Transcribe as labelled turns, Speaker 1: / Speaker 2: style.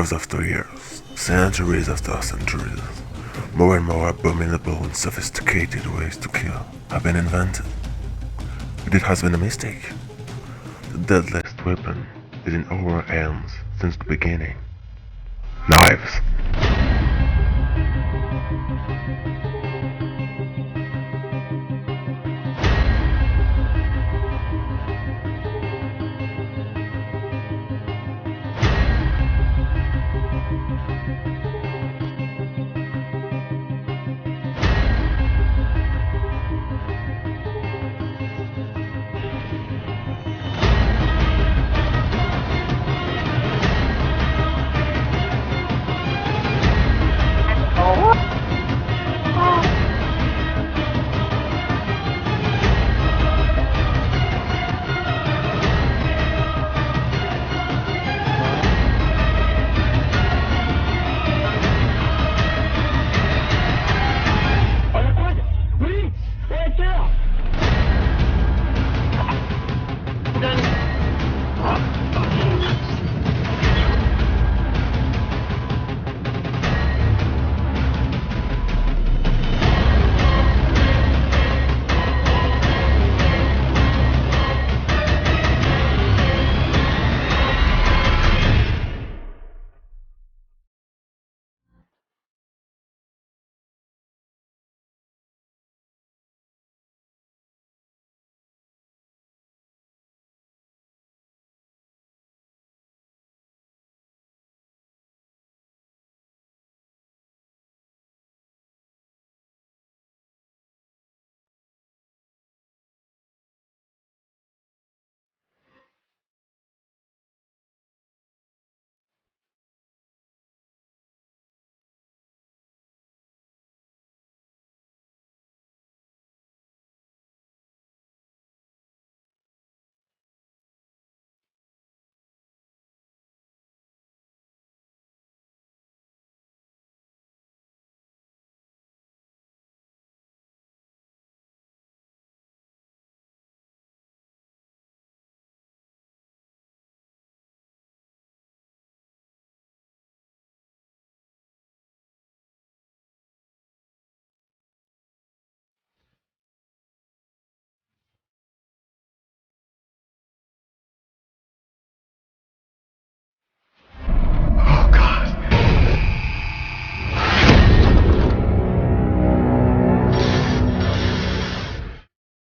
Speaker 1: Years after years, centuries after centuries, more and more abominable and sophisticated ways to kill have been invented. But it has been a mistake. The deadliest weapon is in our hands since the beginning. Knives.